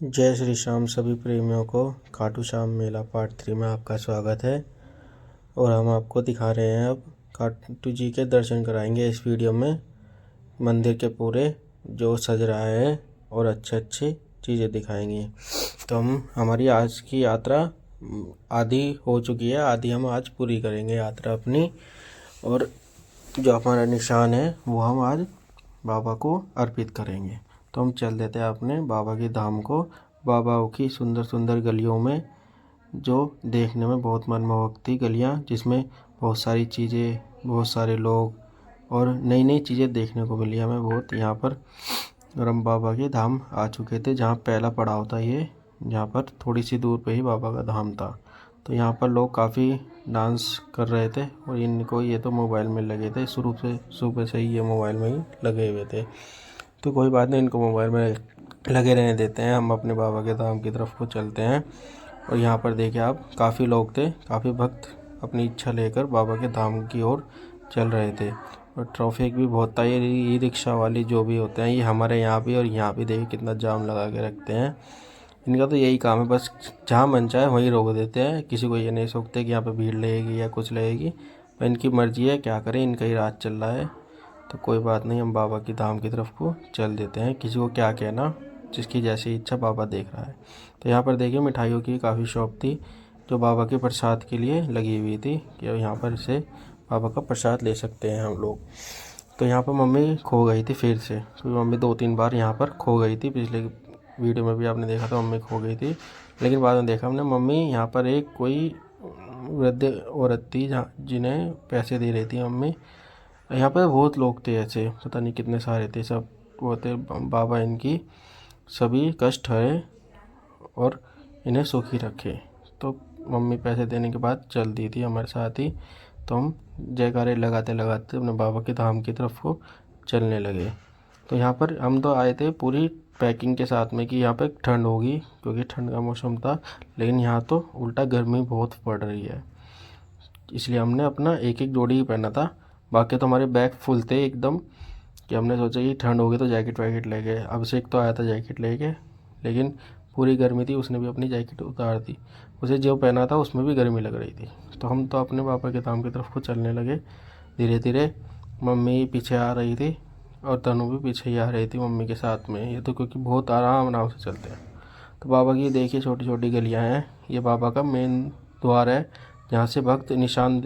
जय श्री श्याम सभी प्रेमियों को खाटू श्याम मेला पार्ट 3 में आपका स्वागत है। और हम आपको दिखा रहे हैं, अब खाटू जी के दर्शन कराएंगे इस वीडियो में। मंदिर के पूरे जो सज रहा है और अच्छे अच्छी चीज़ें दिखाएंगे। तो हमारी आज की यात्रा आधी हो चुकी है, आधी हम आज पूरी करेंगे यात्रा अपनी। और जो हमारा निशान है वो हम आज बाबा को अर्पित करेंगे। तो हम चल देते हैं अपने बाबा के धाम को। बाबा की सुंदर सुंदर गलियों में, जो देखने में बहुत मनमोहक थी गलियाँ, जिसमें बहुत सारी चीज़ें, बहुत सारे लोग और नई नई चीज़ें देखने को मिली हमें बहुत यहाँ पर। और हम बाबा के धाम आ चुके थे, जहाँ पहला पड़ाव था ये, जहाँ पर थोड़ी सी दूर पे ही बाबा का धाम था। तो यहाँ पर लोग काफ़ी डांस कर रहे थे और इनको ये तो मोबाइल में लगे थे, शुरू से सुबह से ही ये मोबाइल में ही लगे हुए थे। तो कोई बात नहीं, इनको मोबाइल में लगे रहने देते हैं। हम अपने बाबा के धाम की तरफ को चलते हैं। और यहाँ पर देखिए आप, काफ़ी लोग थे, काफ़ी भक्त अपनी इच्छा लेकर बाबा के धाम की ओर चल रहे थे। और ट्रैफिक भी बहुत था। ये ई रिक्शा वाली जो भी होते हैं, ये हमारे यहाँ भी और यहाँ भी देखिए कितना जाम लगा के रखते हैं। इनका तो यही काम है, बस जहाँ मन चाहे वहीं रोक देते हैं। किसी को ये नहीं सोचते कि यहाँ पे भीड़ लगेगी या कुछ लगेगी। पर इनकी मर्जी है, क्या करें, इनका ही राज चल रहा है। तो कोई बात नहीं, हम बाबा की धाम की तरफ को चल देते हैं। किसी को क्या कहना, जिसकी जैसी इच्छा बाबा देख रहा है। तो यहाँ पर देखिए मिठाइयों की काफ़ी शॉप थी, जो बाबा के प्रसाद के लिए लगी हुई थी कि यहाँ पर से बाबा का प्रसाद ले सकते हैं हम लोग। तो यहाँ पर मम्मी खो गई थी फिर से, क्योंकि मम्मी 2-3 बार यहाँ पर खो गई थी। पिछले वीडियो में भी आपने देखा था मम्मी खो गई थी। लेकिन बाद में देखा हमने, मम्मी यहाँ पर एक कोई वृद्ध औरत थी जिन्हें पैसे दे रही थी मम्मी। यहाँ पर बहुत लोग थे, ऐसे पता नहीं कितने सारे थे, सब वो थे। बाबा इनकी सभी कष्ट हरे और इन्हें सुखी रखे। तो मम्मी पैसे देने के बाद चल दी थी हमारे साथ ही। तो हम जयकारे लगाते लगाते अपने बाबा के धाम की तरफ को चलने लगे। तो यहाँ पर हम तो आए थे पूरी पैकिंग के साथ में कि यहाँ पे ठंड होगी, क्योंकि ठंड का मौसम था। लेकिन यहाँ तो उल्टा गर्मी बहुत पड़ रही है, इसलिए हमने अपना एक एक जोड़ी ही पहना था। बाकी तो हमारे बैग फुल थे एकदम, कि हमने सोचा कि ठंड होगी तो जैकेट वैकेट ले गए। अभिषेक तो आया था जैकेट लेके, लेकिन पूरी गर्मी थी, उसने भी अपनी जैकेट उतार दी। उसे जो पहना था उसमें भी गर्मी लग रही थी। तो हम तो अपने पापा के धाम की तरफ को चलने लगे धीरे धीरे। मम्मी पीछे आ रही थी और तनु भी पीछे ही आ रही थी मम्मी के साथ में। ये तो क्योंकि बहुत आराम आराम से चलते हैं। तो बाबा की देखिए छोटी छोटी गलियाँ हैं। ये बाबा का मेन द्वार है, जहाँ से भक्त निशान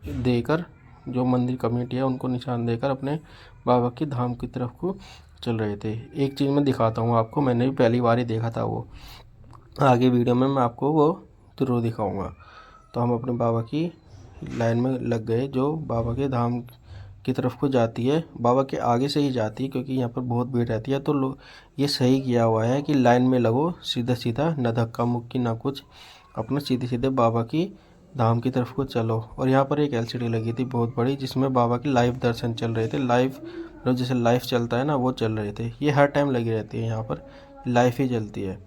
देकर, जो मंदिर कमेटी है उनको निशान देकर अपने बाबा की धाम की तरफ को चल रहे थे। एक चीज़ मैं दिखाता हूँ आपको, मैंने भी पहली बार ही देखा था वो, आगे वीडियो में मैं आपको वो जरूर दिखाऊंगा। तो हम अपने बाबा की लाइन में लग गए, जो बाबा के धाम की तरफ को जाती है। बाबा के आगे से ही जाती है, क्योंकि यहाँ पर बहुत भीड़ रहती है। तो लोग ये सही किया हुआ है कि लाइन में लगो सीधा सीधा, न धक्का मुक्की ना कुछ, अपना सीधे सीधे बाबा की धाम की तरफ को चलो। और यहाँ पर एक एलसीडी लगी थी बहुत बड़ी, जिसमें बाबा के लाइव दर्शन चल रहे थे। लाइव मतलब जैसे लाइव चलता है ना, वो चल रहे थे। ये हर टाइम लगी रहती है, यहाँ पर लाइव ही चलती है।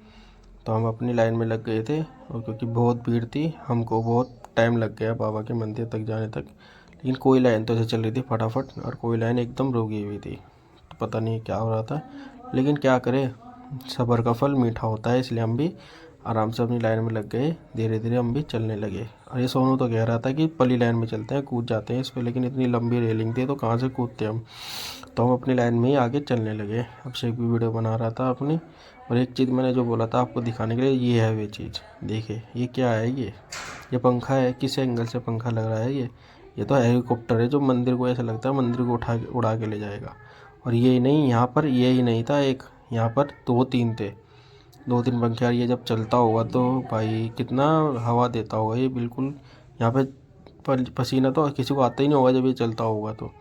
तो हम अपनी लाइन में लग गए थे, और क्योंकि बहुत भीड़ थी, हमको बहुत टाइम लग गया बाबा के मंदिर तक जाने तक। लेकिन कोई लाइन तो ऐसे चल रही थी फटाफट, और कोई लाइन एकदम रुकी हुई थी। तो पता नहीं क्या हो रहा था, लेकिन क्या करें, सब्र का फल मीठा होता है। इसलिए हम भी आराम से अपनी लाइन में लग गए, धीरे धीरे हम भी चलने लगे। और ये सोनू तो कह रहा था कि पली लाइन में चलते हैं, कूद जाते हैं इस पर, लेकिन इतनी लंबी रेलिंग थी तो कहाँ से कूदते हम। तो हम अपनी लाइन में ही आगे चलने लगे। अभिषेक भी वीडियो बना रहा था अपनी। और एक चीज़ मैंने जो बोला था आपको दिखाने के लिए, ये है वे चीज़। देखिए ये क्या है, ये पंखा है। किस एंगल से पंखा लग रहा है ये तो हेलीकॉप्टर है, जो मंदिर को ऐसा लगता है मंदिर को उड़ा के ले जाएगा। और ये नहीं, यहाँ पर ये ही नहीं था एक, यहाँ पर 2-3 थे, 2-3 पंखे। और ये जब चलता होगा तो भाई कितना हवा देता होगा ये, बिल्कुल यहाँ पे पसीना तो किसी को आता ही नहीं होगा जब ये चलता होगा। तो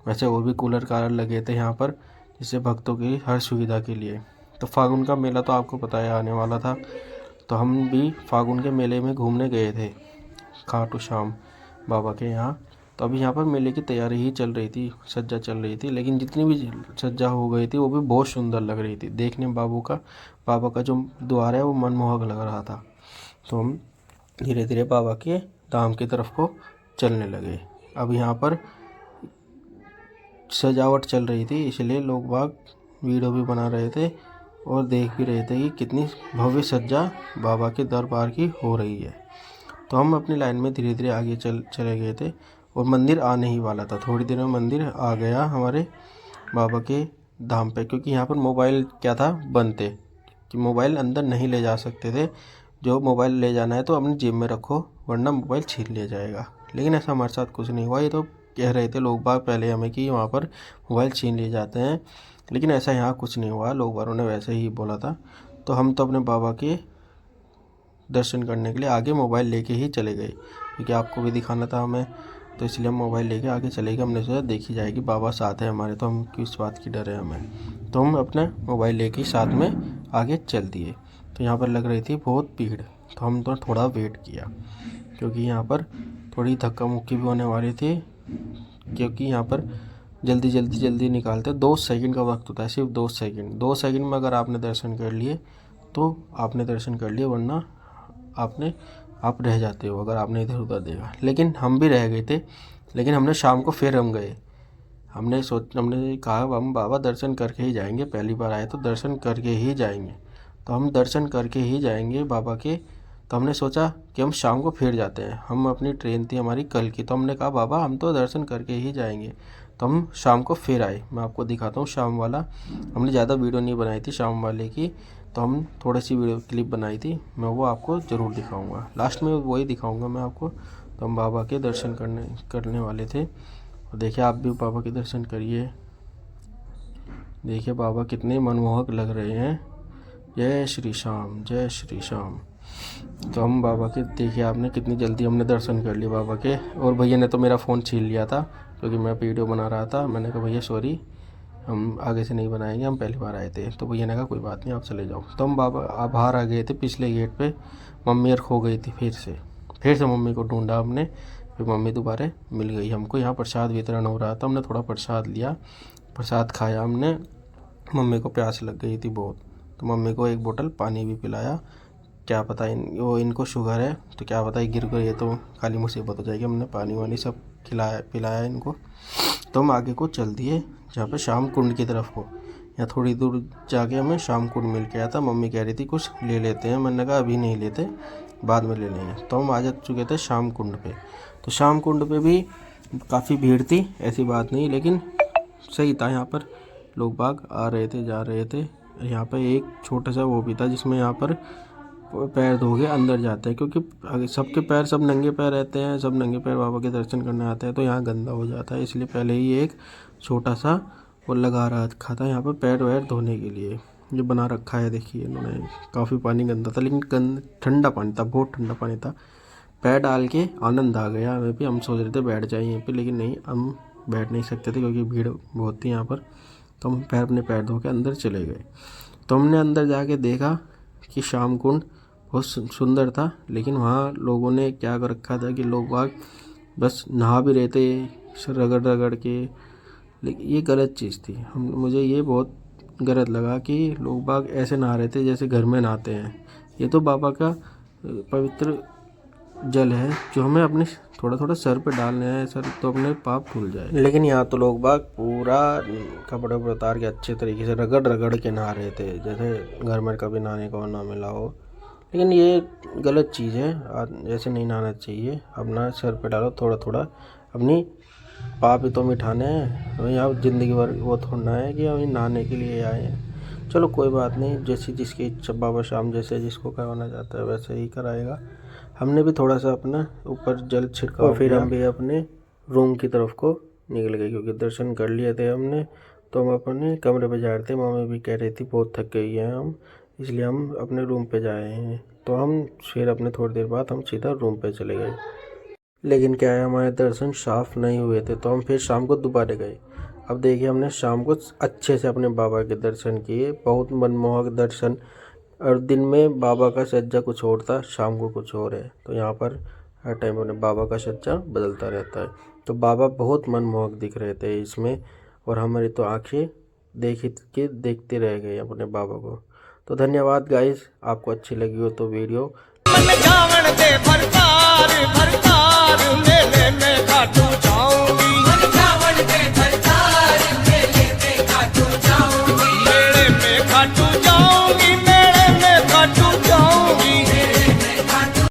वैसे और भी कूलर कार लगे थे यहाँ पर, जिससे भक्तों की हर सुविधा के लिए। तो फागुन का मेला तो आपको पता है आने वाला था, तो हम भी फागुन के मेले में घूमने गए थे खाटू श्याम बाबा के यहाँ। तो अभी यहाँ पर मेले की तैयारी ही चल रही थी, सज्जा चल रही थी। लेकिन जितनी भी सज्जा हो गई थी वो भी बहुत सुंदर लग रही थी देखने में। बाबा का जो द्वार है वो मनमोहक लग रहा था। तो हम धीरे धीरे बाबा के धाम की तरफ को चलने लगे। अब यहाँ पर सजावट चल रही थी, इसलिए लोग बाग वीडियो भी बना रहे थे और देख भी रहे थे कि कितनी भव्य सज्जा बाबा के दरबार की हो रही है। तो हम अपनी लाइन में धीरे धीरे आगे चले गए थे और मंदिर आने ही वाला था। थोड़ी देर में मंदिर आ गया हमारे बाबा के धाम पे, क्योंकि यहाँ पर मोबाइल क्या था, बंद थे कि मोबाइल अंदर नहीं ले जा सकते थे। जो मोबाइल ले जाना है तो अपनी जेब में रखो, वरना मोबाइल छीन लिया जाएगा। लेकिन ऐसा हमारे साथ कुछ नहीं हुआ। ये तो कह रहे थे लोग बाग पहले हमें कि वहाँ पर मोबाइल छीन लिए जाते हैं, लेकिन ऐसा यहाँ कुछ नहीं हुआ। लोग बागों ने वैसे ही बोला था। तो हम तो अपने बाबा के दर्शन करने के लिए आगे मोबाइल लेके ही चले गए, क्योंकि आपको भी दिखाना था हमें, तो इसलिए हम मोबाइल लेके आगे चले गए। हमने सोचा देखी जाएगी, बाबा साथ है हमारे, तो हम किस बात की डर है हमें। तो हम अपना मोबाइल लेके साथ में आगे चल दिए। तो यहाँ पर लग रही थी बहुत भीड़, तो हम तो थोड़ा वेट किया, क्योंकि यहाँ पर थोड़ी धक्का मुक्की भी होने वाली थी, क्योंकि यहाँ पर जल्दी निकालते 2 सेकंड का वक्त होता है, सिर्फ 2 सेकंड। 2 सेकंड में अगर आपने दर्शन कर लिए तो आपने दर्शन कर लिए, वरना आप रह जाते हो अगर आपने इधर उधर देखा। लेकिन हम भी रह गए थे, लेकिन हमने शाम को फिर हम गए। हमने कहा हम बाबा दर्शन करके ही जाएंगे, पहली बार आए तो दर्शन करके ही जाएंगे, तो हम दर्शन करके ही जाएंगे बाबा के। तो हमने सोचा कि हम शाम को फिर जाते हैं। हम अपनी ट्रेन थी हमारी कल की, तो हमने कहा बाबा हम तो दर्शन करके ही जाएंगे। तो हम शाम को फिर आए। मैं आपको दिखाता हूँ शाम वाला। हमने ज़्यादा वीडियो नहीं बनाई थी शाम वाले की, तो हम थोड़ी सी वीडियो क्लिप बनाई थी, मैं वो आपको ज़रूर दिखाऊंगा। लास्ट में वही दिखाऊंगा मैं आपको। तो हम बाबा के दर्शन करने वाले थे। और देखिए आप भी बाबा के दर्शन करिए। देखिए बाबा कितने मनमोहक लग रहे हैं। जय श्री श्याम, जय श्री श्याम। तो हम बाबा के देखिए आपने कितनी जल्दी हमने दर्शन कर लिए बाबा के। और भैया ने तो मेरा फ़ोन छीन लिया था, क्योंकि मैं वीडियो बना रहा था। मैंने कहा भैया सॉरी, हम आगे से नहीं बनाएंगे, हम पहली बार आए थे। तो भैया ने कहा कोई बात नहीं, आप चले जाओ। तो हम बाबा बाहर आ गए थे पिछले गेट पे। मम्मी और खो गई थी, फिर से मम्मी को ढूंढा हमने, फिर मम्मी दोबारा मिल गई हमको। यहाँ प्रसाद वितरण हो रहा था, हमने थोड़ा प्रसाद लिया, प्रसाद खाया हमने। मम्मी को प्यास लग गई थी बहुत, तो मम्मी को 1 बोतल पानी भी पिलाया। क्या पता इनको शुगर है, तो क्या पता गिर गई तो खाली मुसीबत हो जाएगी। हमने पानी वानी सब पिलाया इनको। तो हम आगे को चल दिए, जहाँ पे श्याम कुंड की तरफ को। यहाँ थोड़ी दूर जाके हमें श्याम कुंड मिल के आया था। मम्मी कह रही थी कुछ ले लेते हैं, मैंने कहा अभी नहीं लेते, बाद में ले लेंगे। तो हम आ जा चुके थे श्याम कुंड पे। तो श्याम कुंड पे भी काफ़ी भीड़ थी, ऐसी बात नहीं, लेकिन सही था। यहाँ पर लोग बाग आ रहे थे, जा रहे थे। यहाँ पर एक छोटा सा वो भी था, जिसमें यहाँ पर पैर धो के अंदर जाते हैं, क्योंकि सबके पैर, सब नंगे पैर रहते हैं, सब नंगे पैर बाबा के दर्शन करने आते हैं, तो यहाँ गंदा हो जाता है। इसलिए पहले ही एक छोटा सा वो लगा रखा था यहाँ पर पैर वैर धोने के लिए, जो बना रखा है। देखिए इन्होंने, काफ़ी पानी गंदा था, लेकिन ठंडा पानी था, बहुत ठंडा पानी था। पैर डाल के आनंद आ गया हमें भी। हम सोच रहे थे बैठ जाए यहीं पर, लेकिन नहीं, हम बैठ नहीं सकते थे क्योंकि भीड़ बहुत थी यहाँ पर। तो हम अपने पैर धो के अंदर चले गए। तो हमने अंदर जाके देखा कि श्याम कुंड बहुत सुंदर था, लेकिन वहाँ लोगों ने क्या कर रखा था कि लोग बाग बस नहा भी रहे थे रगड़ के। लेकिन ये गलत चीज़ थी। मुझे ये बहुत गलत लगा कि लोग बाग ऐसे नहा रहे थे जैसे घर में नहाते हैं। ये तो बाबा का पवित्र जल है, जो हमें अपने थोड़ा सर पे डालने हैं, सर तो अपने पाप धुल जाए। लेकिन यहाँ तो लोग बाग पूरा कपड़े उतार के अच्छे तरीके से रगड़ के नहा रहे थे, जैसे घर में कभी नहाने को ना मिला हो। लेकिन ये गलत चीज़ है, ऐसे नहीं नहाना चाहिए। अपना सर पे डालो थोड़ा, अपनी पाप ही तो मिटाने हैं। हमें यहाँ ज़िंदगी भर वो थोड़ा है कि हम नहाने के लिए आए हैं। चलो कोई बात नहीं, जैसी जिसकी इच्छा, बाबा श्याम जैसे जिसको करवाना चाहता है वैसे ही कराएगा। हमने भी थोड़ा सा अपना ऊपर जल छिड़का और फिर हम भी अपने रूम की तरफ को निकल गए, क्योंकि दर्शन कर लिए थे हमने। तो हम अपने कमरे पे जा रहे थे। मम्मी भी कह रही थी बहुत थक गई है हम, इसलिए हम अपने रूम पे जा रहे हैं। तो हम फिर अपने थोड़ी देर बाद हम सीधा रूम पे चले गए। लेकिन क्या है, हमारे दर्शन साफ नहीं हुए थे, तो हम फिर शाम को दोबारा गए। अब देखिए हमने शाम को अच्छे से अपने बाबा के दर्शन किए, बहुत मनमोहक दर्शन। और दिन में बाबा का सज्जा कुछ और था, शाम को कुछ और है। तो यहाँ पर हर टाइम अपने बाबा का सज्जा बदलता रहता है। तो बाबा बहुत मनमोहक दिख रहे थे इसमें, और हमारी तो आंखें देखते रह गए अपने बाबा को। तो धन्यवाद गाइस, आपको अच्छी लगी हो तो वीडियो